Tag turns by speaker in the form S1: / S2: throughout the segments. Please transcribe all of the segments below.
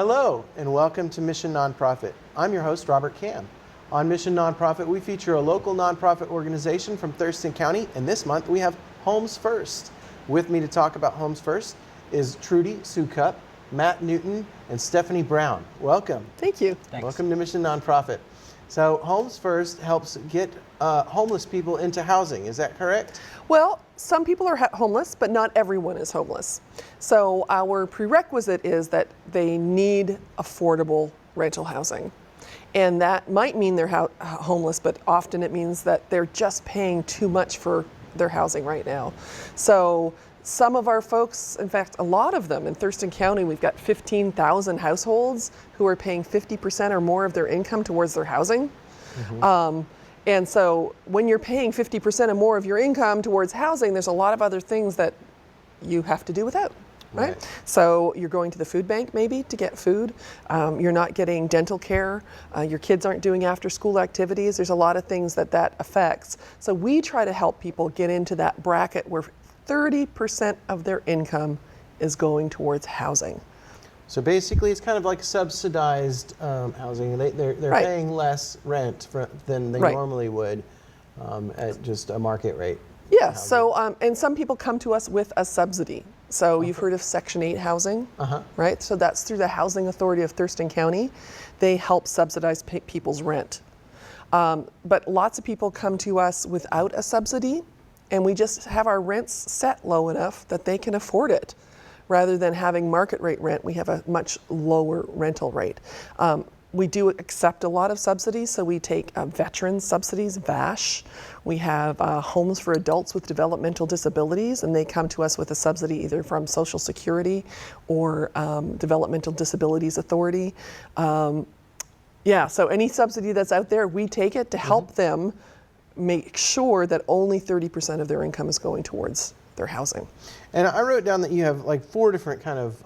S1: Hello, and welcome to Mission Nonprofit. I'm your host, Robert Cam. On Mission Nonprofit, we feature a local nonprofit organization from Thurston County, and this month we have Homes First. With me to talk about Homes First is Trudy, Soucoup, Matt Newton, and Steffany Brown. Welcome.
S2: Thank you.
S3: Thanks.
S1: Welcome to Mission Nonprofit. So Homes First helps get homeless people into housing, is that correct?
S2: Well, some people are homeless, but not everyone is homeless. So our prerequisite is that they need affordable rental housing. And that might mean they're homeless, but often it means that they're just paying too much for their housing right now. So some of our folks, in fact, a lot of them in Thurston County, we've got 15,000 households who are paying 50% or more of their income towards their housing. Mm-hmm. And so when you're paying 50% or more of your income towards housing, there's a lot of other things that you have to do without. Right? So you're going to the food bank maybe to get food. You're not getting dental care. Your kids aren't doing after school activities. There's a lot of things that affects. So we try to help people get into that bracket where 30% of their income is going towards housing.
S1: So basically it's kind of like subsidized housing. They're
S2: Right.
S1: paying less rent than they
S2: Right.
S1: normally would at just a market rate.
S2: Yeah, so, and some people come to us with a subsidy. So you've heard of Section 8 housing, right? So that's through the Housing Authority of Thurston County. They help subsidize people's rent. But lots of people come to us without a subsidy, and we just have our rents set low enough that they can afford it. Rather than having market rate rent, we have a much lower rental rate. We do accept a lot of subsidies, so we take veteran subsidies, VASH. We have homes for adults with developmental disabilities, and they come to us with a subsidy either from Social Security or Developmental Disabilities Authority. Yeah, so any subsidy that's out there, we take it to help them make sure that only 30% of their income is going towards their housing.
S1: And I wrote down that you have like 4 different kind of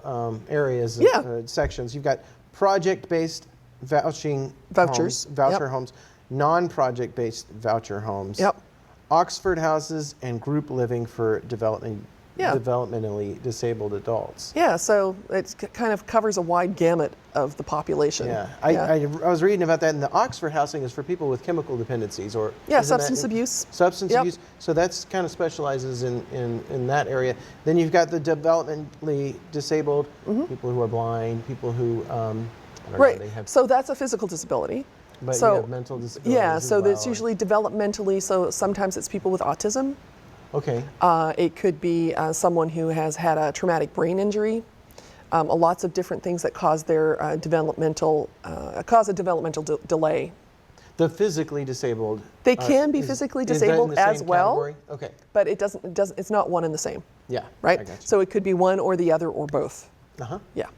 S1: areas, sections. You've got project-based vouchers, voucher homes, non-project-based voucher homes, Oxford houses, and group living for developmentally disabled adults.
S2: Yeah, so it kind of covers a wide gamut of the population.
S1: I was reading about that, and the Oxford housing is for people with chemical dependencies or
S2: substance abuse.
S1: Substance abuse. So that's kind of specializes in that area. Then you've got the developmentally disabled, people who are blind, people who
S2: So that's a physical disability.
S1: But you have mental disabilities.
S2: Yeah, so that's usually developmentally. So sometimes it's people with autism.
S1: Okay.
S2: It could be someone who has had a traumatic brain injury. Lots of different things that cause their developmental delay.
S1: The physically disabled.
S2: They can be physically disabled as well.
S1: Category? Okay.
S2: But it doesn't. It's not one and the same.
S1: Yeah.
S2: Right.
S1: I got you.
S2: So it could be one or the other or both. Yeah.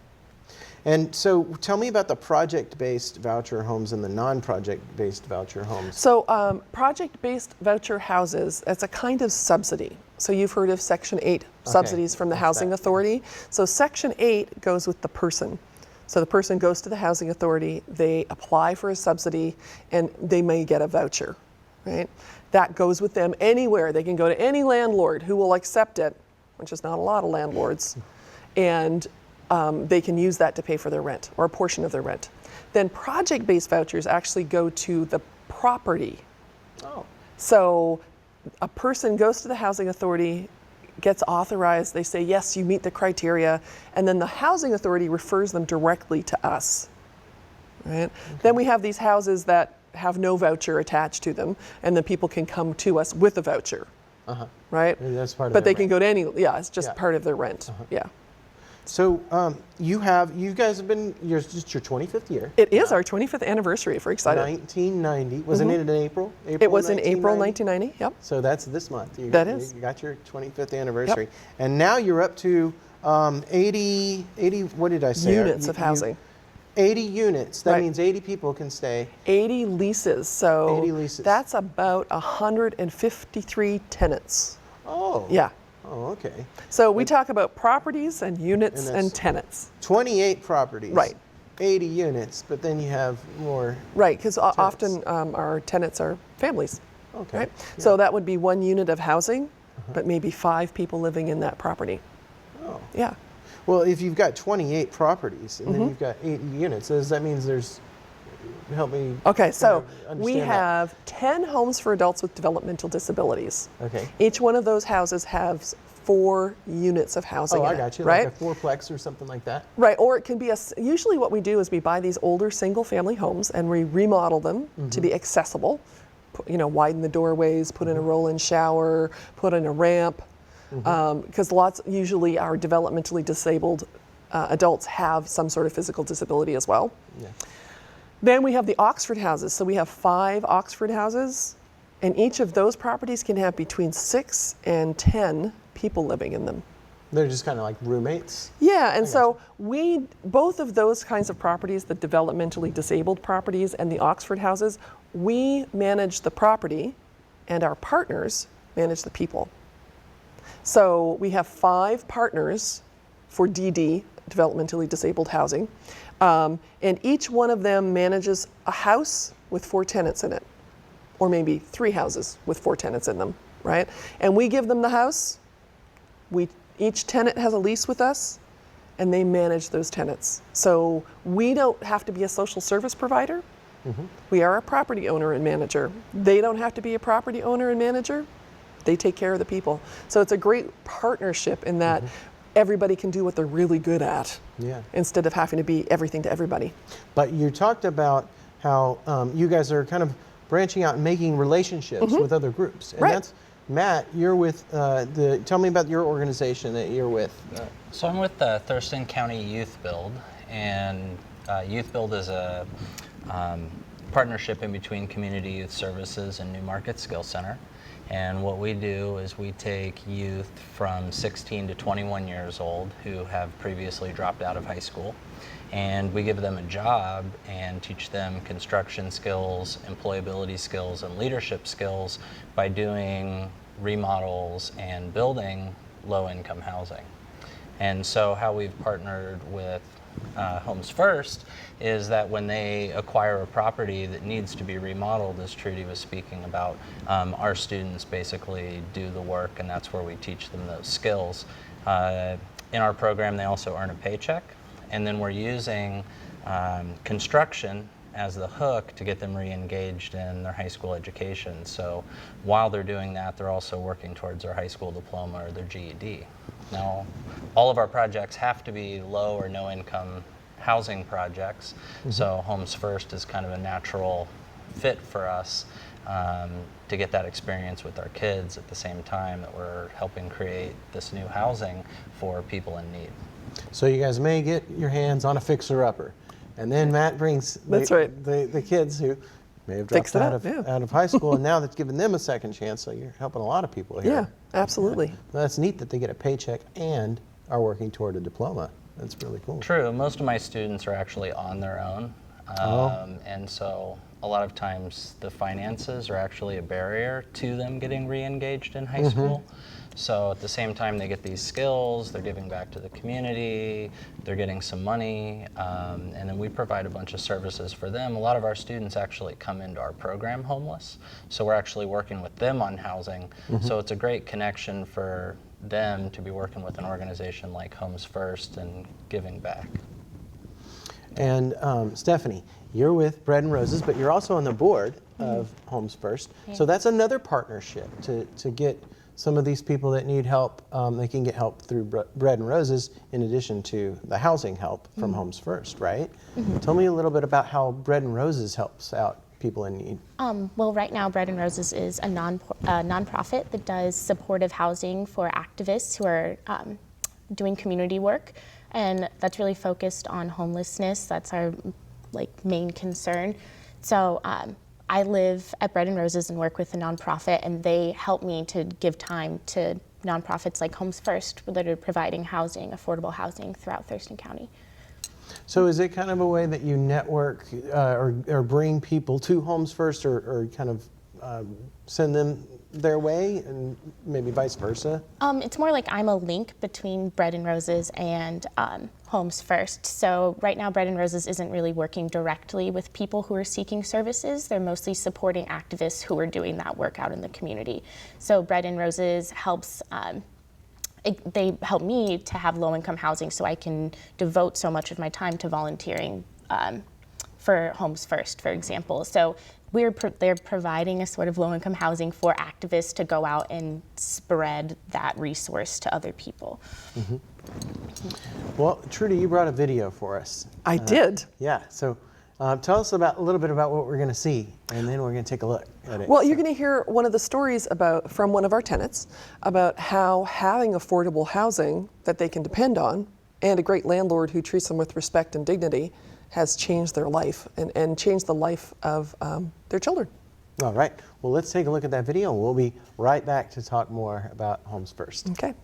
S1: And so tell me about the project-based voucher homes and the non-project-based voucher homes.
S2: So project-based voucher houses, it's a kind of subsidy. So you've heard of Section 8 subsidies from the Housing Authority. So Section 8 goes with the person. So the person goes to the Housing Authority, they apply for a subsidy, and they may get a voucher, right? That goes with them anywhere. They can go to any landlord who will accept it, which is not a lot of landlords, and they can use that to pay for their rent or a portion of their rent. Then project-based vouchers actually go to the property. So a person goes to the Housing Authority, gets authorized, they say, yes, you meet the criteria, and then the Housing Authority refers them directly to us. Right? Then we have these houses that have no voucher attached to them, and then people can come to us with a voucher. Right?
S1: And that's part of
S2: but they
S1: rent.
S2: can go to any, it's just part of their rent.
S1: So you guys have been, just your 25th year.
S2: It is our 25th anniversary. If we're excited.
S1: 1990. Wasn't it in April?
S2: It was in April 1990. Yep.
S1: So that's this month. You got your 25th anniversary.
S2: Yep.
S1: And now you're up to 80, what did I say?
S2: Units of housing.
S1: 80 units. That means 80 people can stay.
S2: 80 leases. So
S1: 80 leases.
S2: That's about 153 tenants.
S1: Oh.
S2: Yeah.
S1: Oh, okay.
S2: So we talk about properties and units and tenants.
S1: 28 properties.
S2: Right.
S1: 80 units, but then you have more.
S2: Right, because often our tenants are families.
S1: Okay.
S2: Right? Yeah. So that would be 1 unit of housing, but maybe 5 people living in that property.
S1: Oh.
S2: Yeah.
S1: Well, if you've got 28 properties and then you've got 80 units, does that mean there's, help me
S2: Okay, so we
S1: understand
S2: have 10 homes for adults with developmental disabilities.
S1: Okay.
S2: Each one of those houses has 4 units of housing
S1: Oh,
S2: in
S1: I
S2: it,
S1: got you,
S2: right?
S1: like a fourplex or something like that?
S2: Right, or it can be usually what we do is we buy these older single-family homes and we remodel them to be accessible. Widen the doorways, put in a roll-in shower, put in a ramp, because usually our developmentally disabled adults have some sort of physical disability as well.
S1: Yeah.
S2: Then we have the Oxford houses. So we have 5 Oxford houses, and each of those properties can have between 6 and 10 people living in them.
S1: They're just kind of like roommates?
S2: Yeah, and so both of those kinds of properties, the developmentally disabled properties and the Oxford houses, we manage the property and our partners manage the people. So we have 5 partners for DD, developmentally disabled housing, and each one of them manages a house with 4 tenants in it, or maybe 3 houses with 4 tenants in them, right? And we give them the house. Each tenant has a lease with us, and they manage those tenants. So we don't have to be a social service provider. We are a property owner and manager. They don't have to be a property owner and manager. They take care of the people. So it's a great partnership in that everybody can do what they're really good at, instead of having to be everything to everybody.
S1: But you talked about how you guys are kind of branching out and making relationships with other groups. And that's, Matt, you're with, tell me about your organization that you're with.
S3: So I'm with the Thurston County Youth Build, and YouthBuild is a partnership in between Community Youth Services and New Market Skill Center. And what we do is we take youth from 16 to 21 years old who have previously dropped out of high school, and we give them a job and teach them construction skills, employability skills, and leadership skills by doing remodels and building low-income housing. And so how we've partnered with Homes First is that when they acquire a property that needs to be remodeled, as Trudy was speaking about, our students basically do the work, and that's where we teach them those skills. In our program, they also earn a paycheck, and then we're using construction as the hook to get them re-engaged in their high school education. So while they're doing that, they're also working towards their high school diploma or their GED. Now, all of our projects have to be low or no income housing projects, so Homes First is kind of a natural fit for us to get that experience with our kids at the same time that we're helping create this new housing for people in need.
S1: So you guys may get your hands on a fixer-upper, and then Matt brings the kids who may have dropped out of high school, and now that's given them a second chance, so you're helping a lot of people here.
S2: Yeah, absolutely.
S1: Well, that's neat that they get a paycheck and are working toward a diploma. That's really cool.
S3: True. Most of my students are actually on their own, and so a lot of times the finances are actually a barrier to them getting re-engaged in high school. So at the same time they get these skills, they're giving back to the community, they're getting some money, and then we provide a bunch of services for them. A lot of our students actually come into our program homeless, so we're actually working with them on housing. So it's a great connection for them to be working with an organization like Homes First and giving back.
S1: And Steffany, you're with Bread and Roses, but you're also on the board of Homes First. So that's another partnership to get some of these people that need help, they can get help through Bread and Roses in addition to the housing help from Homes First, right? Tell me a little bit about how Bread and Roses helps out people in need.
S4: Well, right now Bread and Roses is a nonprofit that does supportive housing for activists who are doing community work, and that's really focused on homelessness. That's our main concern. So I live at Bread and Roses and work with a nonprofit, and they help me to give time to nonprofits like Homes First that are providing housing, affordable housing throughout Thurston County.
S1: So is it kind of a way that you network or bring people to Homes First or kind of send them their way and maybe vice versa?
S4: It's more like I'm a link between Bread and Roses and Homes First. So right now Bread and Roses isn't really working directly with people who are seeking services. They're mostly supporting activists who are doing that work out in the community. So Bread and Roses helps they help me to have low-income housing so I can devote so much of my time to volunteering for Homes First, for example. So they're providing a sort of low-income housing for activists to go out and spread that resource to other people.
S1: Well, Trudy, you brought a video for us.
S2: I did.
S1: Yeah, so tell us a little bit about what we're going to see, and then we're going to take a look at it.
S2: Well, you're going to hear one of the stories from one of our tenants about how having affordable housing that they can depend on and a great landlord who treats them with respect and dignity has changed their life and changed the life of their children.
S1: All right. Well, let's take a look at that video, and we'll be right back to talk more about Homes First.
S2: Okay.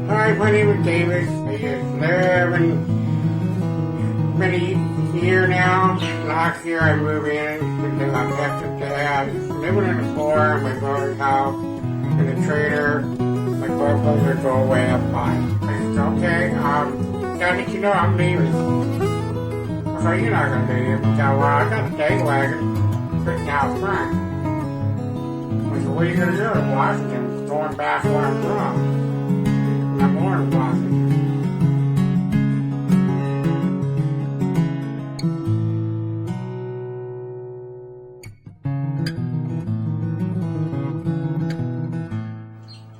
S5: Hi, my name is David. I live in many years now. Last year I moved in to Texas to have living in the floor in my brother's house in a trailer. My foreclosure go away up high. I said, okay, gotta let you know I'm leaving. I said, you're not gonna leave. I said, well, I got the day wagon sitting out front. I said, what are you gonna do? Washington's going back where I'm from. I'm born in Washington.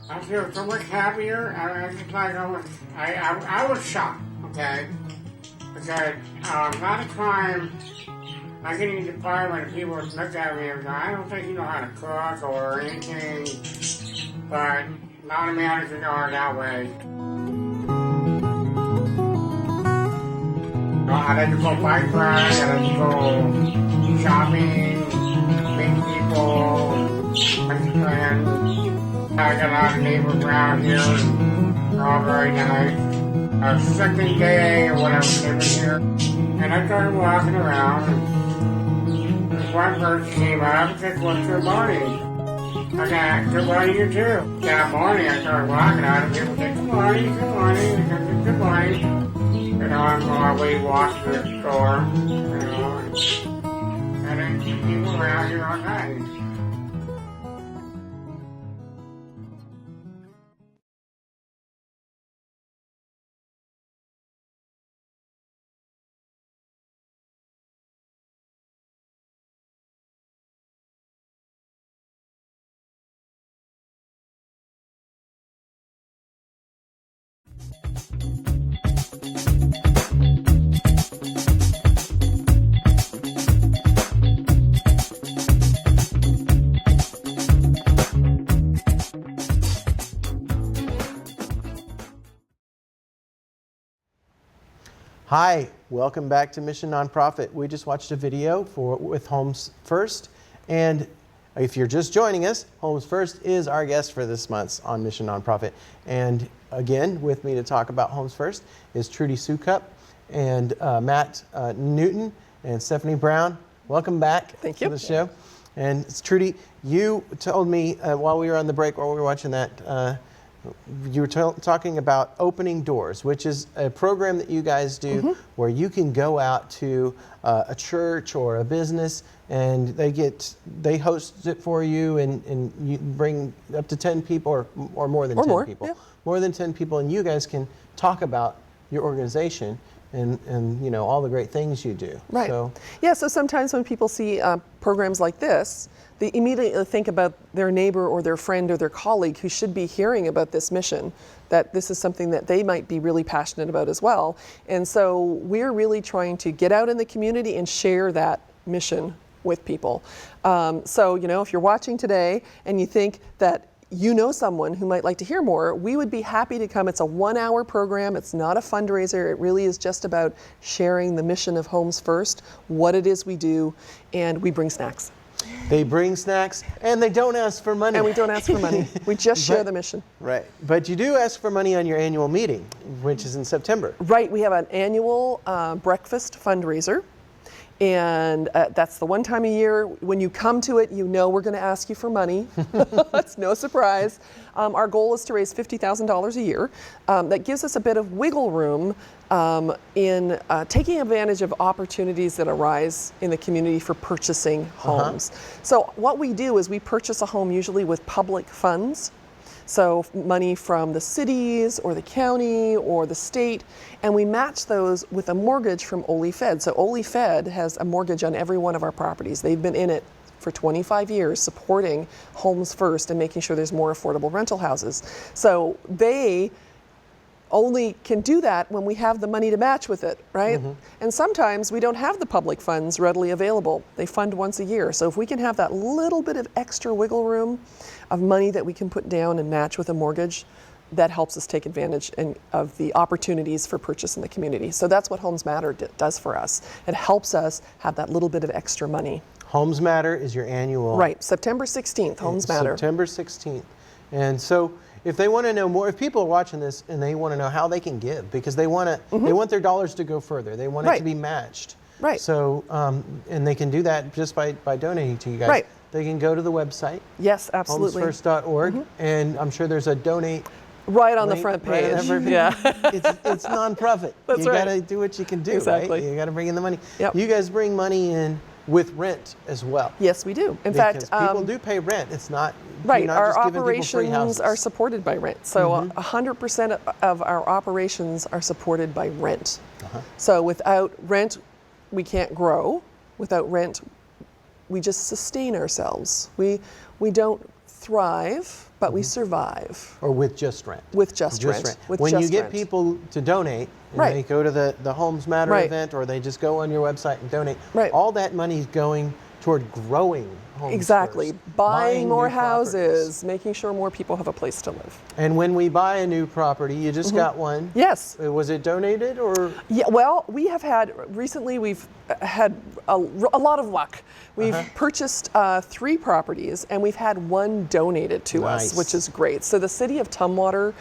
S5: I feel so much happier. I just like I was shocked, okay? Because a lot of times I get in the department and people look at me and go, I don't think you know how to cook or anything, but a lot of managers are that way. I like to go bike ride, I like to go shopping, meet people, make friends. I got a lot of neighbors around here, they're all very nice. Second day or whatever, they were here, and I started walking around, and one person came up and said, what's your morning? I said, good morning, you too. That morning, I started walking out, and people said, good morning, good morning, good morning. You know, I'm on my way walking to the store, you know, and then people around here all night.
S1: Hi, welcome back to Mission Nonprofit. We just watched a video with Homes First, and if you're just joining us, Homes First is our guest for this month on Mission Nonprofit. And again, with me to talk about Homes First is Trudy Soucoup and Matt Newton and Steffany Brown. Welcome back to the show. And Trudy, you told me while we were on the break, while we were watching that, you were talking about opening doors, which is a program that you guys do where you can go out to a church or a business and they host it for you, and you bring up to 10 people or more than 10 people. Yeah. More than 10 people, and you guys can talk about your organization and you know all the great things you do.
S2: Right. So sometimes when people see programs like this, they immediately think about their neighbor or their friend or their colleague who should be hearing about this mission, that this is something that they might be really passionate about as well. And so we're really trying to get out in the community and share that mission with people. So, you know, if you're watching today and you think that you know someone who might like to hear more, we would be happy to come. It's a 1-hour program. It's not a fundraiser. It really is just about sharing the mission of Homes First, what it is we do, and we bring snacks.
S1: They bring snacks, and they don't ask for money.
S2: And we don't ask for money. We just share the mission.
S1: Right. But you do ask for money on your annual meeting, which is in September.
S2: Right. We have an annual breakfast fundraiser. And that's the one time a year. When you come to it, you know we're going to ask you for money. It's no surprise. Our goal is to raise $50,000 a year. That gives us a bit of wiggle room in taking advantage of opportunities that arise in the community for purchasing homes. So what we do is we purchase a home usually with public funds. So money from the cities or the county or the state, and we match those with a mortgage from Ole Fed. So Ole Fed has a mortgage on every one of our properties. They've been in it for 25 years supporting Homes First and making sure there's more affordable rental houses. So they only can do that when we have the money to match with it, right? And sometimes we don't have the public funds readily available. They fund once a year. So if we can have that little bit of extra wiggle room of money that we can put down and match with a mortgage, that helps us take advantage of the opportunities for purchase in the community. So that's what Homes Matter does for us. It helps us have that little bit of extra money.
S1: Homes Matter is your annual.
S2: Right, September 16th, Homes Matter.
S1: September 16th. And so if they want to know more, if people are watching this and they want to know how they can give, because they want to, they want their dollars to go further. They want it to be matched.
S2: Right.
S1: So, and they can do that just by donating to you guys. Right. They can go to the website.
S2: Yes, absolutely.
S1: Homesfirst.org, and I'm sure there's a donate.
S2: Right on the front page.
S1: Right, it's nonprofit.
S2: That's
S1: you
S2: right.
S1: got to do what you can do.
S2: Exactly.
S1: Right? You got to bring in the money.
S2: Yep.
S1: You guys bring money in with rent as well.
S2: Yes, we do. In
S1: because
S2: fact,
S1: people do pay rent. It's not
S2: right.
S1: Not
S2: our
S1: just giving people free
S2: operations
S1: houses.
S2: are supported by rent. So 100% of our operations are supported by rent. So without rent, we can't grow. Without rent, we just sustain ourselves. We don't thrive, but we survive.
S1: Or with just rent.
S2: With just rent. With
S1: when
S2: just
S1: you get
S2: rent.
S1: people to donate, and they go to the Homes Matter event, or they just go on your website and donate, all that money is going toward growing Homes First.
S2: Buying more houses, making sure more people have a place to live.
S1: And when we buy a new property, you just got one.
S2: Yes.
S1: Was it donated or?
S2: Yeah, well, we've had a lot of luck. We've purchased 3 properties, and we've had 1 donated to us, which is great. So the city of Tumwater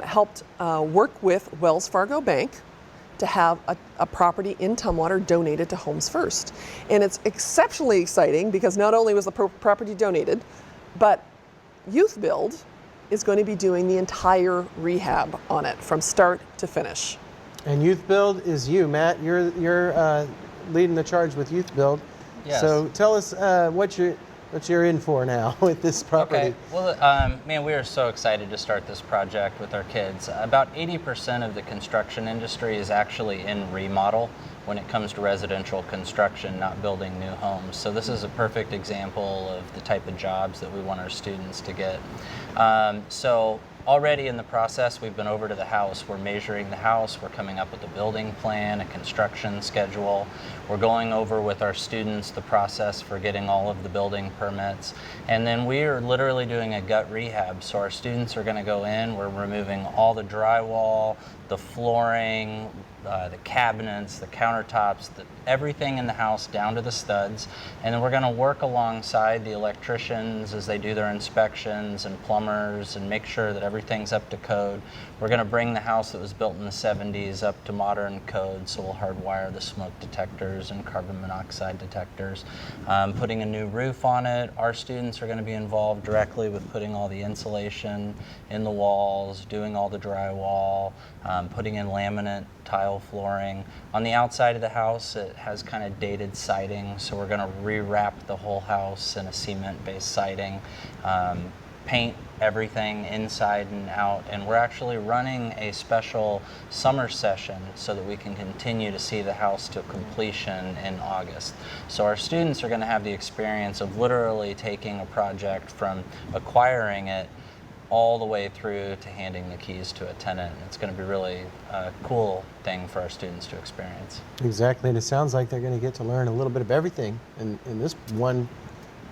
S2: helped work with Wells Fargo Bank to have a property in Tumwater donated to Homes First. And it's exceptionally exciting because not only was the property donated, but YouthBuild is going to be doing the entire rehab on it from start to finish.
S1: And YouthBuild is you, Matt. You're leading the charge with YouthBuild.
S3: Yes.
S1: So tell us what you're in for now with this property.
S3: Okay. Well, man, we are so excited to start this project with our kids. About 80% of the construction industry is actually in remodel when it comes to residential construction, not building new homes. So this is a perfect example of the type of jobs that we want our students to get. So already in the process, we've been over to the house. We're measuring the house. We're coming up with a building plan, a construction schedule. We're going over with our students the process for getting all of the building permits. And then we are literally doing a gut rehab. So our students are going to go in. We're removing all the drywall, the flooring, the cabinets, the countertops, everything in the house down to the studs. And then we're going to work alongside the electricians as they do their inspections and plumbers and make sure that everything's up to code. We're going to bring the house that was built in the 70s up to modern code, so we'll hardwire the smoke detectors and carbon monoxide detectors. Putting a new roof on it. Our students are going to be involved directly with putting all the insulation in the walls, doing all the drywall, putting in laminate tile flooring. On the outside of the house, it has kind of dated siding, so we're going to rewrap the whole house in a cement-based siding, paint everything inside and out, and we're actually running a special summer session so that we can continue to see the house to completion in August. So our students are going to have the experience of literally taking a project from acquiring it all the way through to handing the keys to a tenant. It's going to be really a cool thing for our students to experience.
S1: Exactly, and it sounds like they're going to get to learn a little bit of everything in this one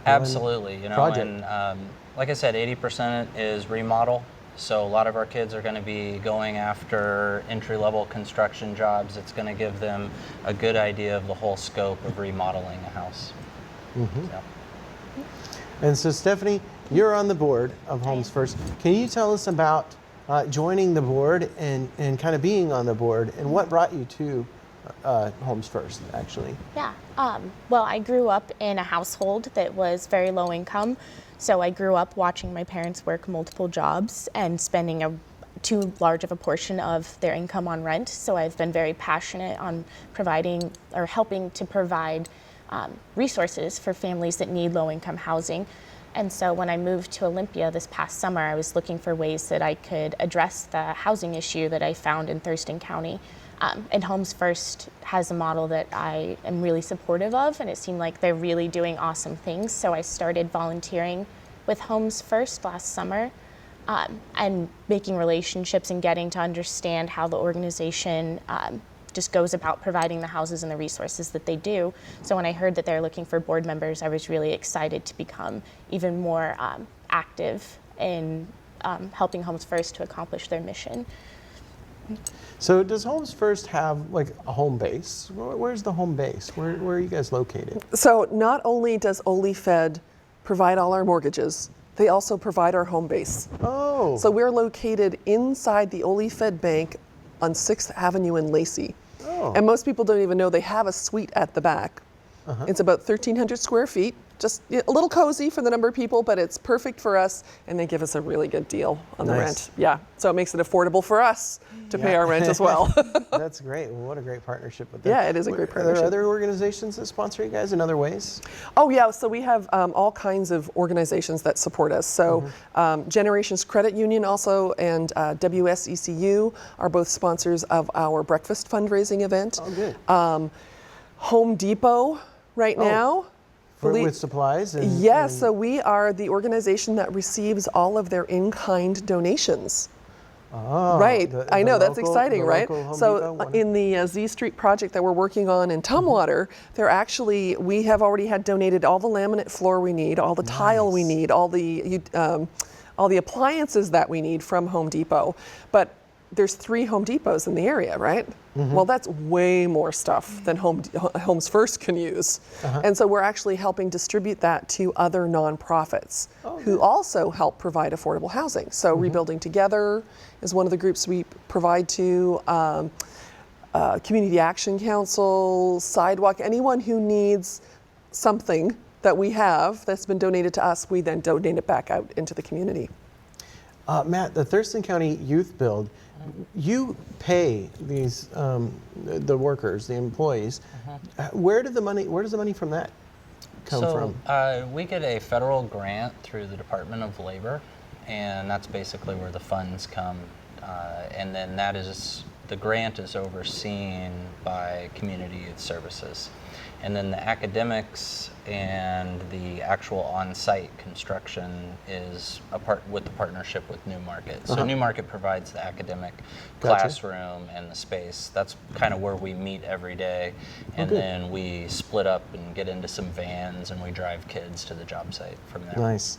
S3: Absolutely, you know,
S1: project.
S3: and like I said, 80% is remodel. So a lot of our kids are going to be going after entry-level construction jobs. It's going to give them a good idea of the whole scope of remodeling a house.
S1: Mm-hmm.
S3: So.
S1: And so, Steffany, you're on the board of Homes First. Can you tell us about joining the board and kind of being on the board, and what brought you to Homes First, actually?
S4: Yeah. Well, I grew up in a household that was very low income. So I grew up watching my parents work multiple jobs and spending too large of a portion of their income on rent. So I've been very passionate on providing or helping to provide resources for families that need low income housing. And so when I moved to Olympia this past summer, I was looking for ways that I could address the housing issue that I found in Thurston County. And Homes First has a model that I am really supportive of, and it seemed like they're really doing awesome things. So I started volunteering with Homes First last summer and making relationships and getting to understand how the organization just goes about providing the houses and the resources that they do. So when I heard that they're looking for board members, I was really excited to become even more active in helping Homes First to accomplish their mission.
S1: So does Homes First have like a home base? Where's the home base? Where are you guys located?
S2: So not only does OliFed provide all our mortgages, they also provide our home base.
S1: Oh.
S2: So we're located inside the OliFed Bank on 6th Avenue in Lacey.
S1: Oh.
S2: And most people don't even know they have a suite at the back. Uh-huh. It's about 1,300 square feet. Just a little cozy for the number of people, but it's perfect for us, and they give us a really good deal on the rent. Yeah, so it makes it affordable for us to pay our rent as well.
S1: That's great. Well, what a great partnership with them.
S2: Yeah, it is a great partnership.
S1: Are there other organizations that sponsor you guys in other ways?
S2: Oh yeah, so we have all kinds of organizations that support us. So Generations Credit Union also and WSECU are both sponsors of our breakfast fundraising event.
S1: Oh, good.
S2: Home Depot now.
S1: With supplies?
S2: So we are the organization that receives all of their in-kind donations.
S1: Oh,
S2: right, I know, that's
S1: local,
S2: exciting, right? So
S1: Depot,
S2: in the Z Street project that we're working on in Tumwater, we have already had donated all the laminate floor we need, all the tile we need, all the appliances that we need from Home Depot. But there's 3 Home Depots in the area, right? Mm-hmm. Well, that's way more stuff than Homes First can use. Uh-huh. And so we're actually helping distribute that to other nonprofits who also help provide affordable housing. So Rebuilding Together is one of the groups we provide to, Community Action Council, Sidewalk, anyone who needs something that we have that's been donated to us, we then donate it back out into the community.
S1: Matt, the Thurston County Youth Build, you pay these the workers, the employees. Where does the money from that come from?
S3: We get a federal grant through the Department of Labor, and that's basically where the funds come. And then the grant is overseen by Community Youth Services. And then the academics and the actual on-site construction is with the partnership with New Market. So New Market provides the academic classroom and the space. That's kind of where we meet every day. And then we split up and get into some vans and we drive kids to the job site from there.
S1: Nice.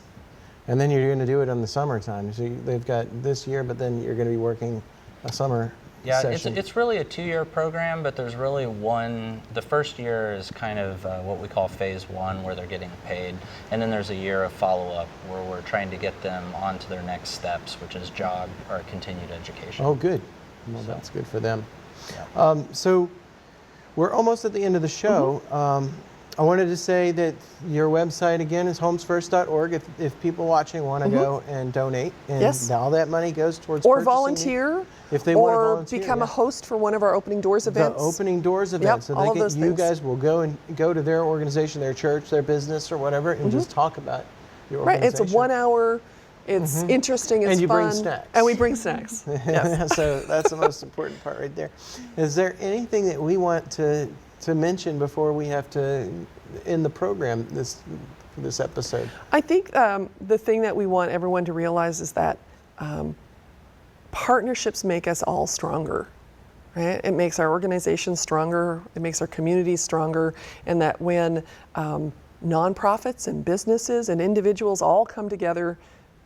S1: And then you're going to do it in the summertime. So they've got this year, but then you're going to be working a summer
S3: Yeah,
S1: session?
S3: it's really a 2-year program, but there's really the first year is kind of what we call phase 1, where they're getting paid. And then there's a year of follow-up where we're trying to get them onto their next steps, which is job or continued education.
S1: Oh, good. Well, that's good for them. Yeah. So we're almost at the end of the show. I wanted to say that your website again is homesfirst.org if people watching want to go and donate, and all that money goes towards
S2: or
S1: purchasing
S2: volunteer,
S1: if they want to
S2: or
S1: volunteer,
S2: become a host for one of our opening doors events.
S1: The opening doors events, so
S2: all of those
S1: you
S2: things.
S1: guys will go to their organization, their church, their business, or whatever, and just talk about your
S2: Right,
S1: organization.
S2: it's a 1 hour. It's interesting. It's
S1: and you
S2: fun,
S1: bring snacks.
S2: and we bring snacks. Yes.
S1: So that's the most important part right there. Is there anything that we want to mention before we have to end the program for this episode?
S2: I think the thing that we want everyone to realize is that partnerships make us all stronger. Right? It makes our organization stronger. It makes our communities stronger. And that when nonprofits and businesses and individuals all come together,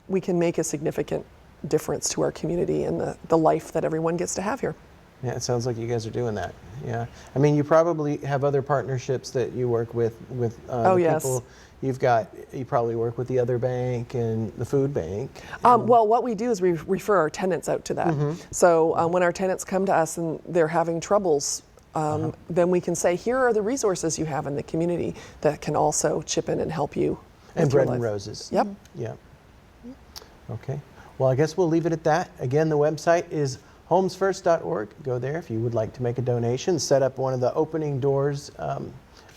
S2: we can make a significant difference to our community and the life that everyone gets to have here.
S1: Yeah, it sounds like you guys are doing that. Yeah, I mean, you probably have other partnerships that you work with people. You probably work with the other bank and the food bank.
S2: Well, what we do is we refer our tenants out to that. So when our tenants come to us and they're having troubles, then we can say, here are the resources you have in the community that can also chip in and help you.
S1: And Bread and Roses.
S2: Yep.
S1: Yep. Okay. Well, I guess we'll leave it at that. Again, the website is homesfirst.org. Go there if you would like to make a donation, set up one of the opening doors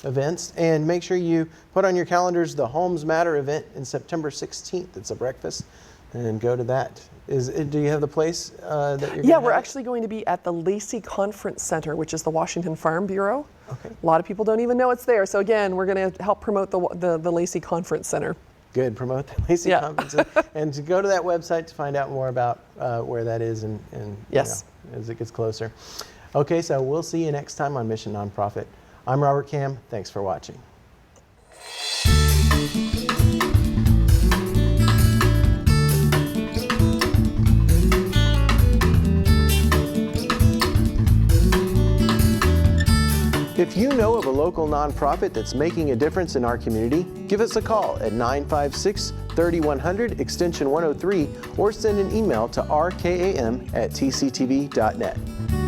S1: events, and make sure you put on your calendars the Homes Matter event in September 16th. It's a breakfast, and go to that. Do you have the place that you're
S2: Yeah, we're actually going to be at the Lacey Conference Center, which is the Washington Farm Bureau.
S1: Okay.
S2: A lot of people don't even know it's there. So again, we're going to help promote the Lacey Conference Center.
S1: Good, promote the Lacey Conference. And to go to that website to find out more about where that is and
S2: yes,
S1: as it gets closer. Okay, so we'll see you next time on Mission Nonprofit. I'm Robert Cam. Thanks for watching. If you know of a local nonprofit that's making a difference in our community, give us a call at 956-3100 extension 103 or send an email to rkam@tctv.net.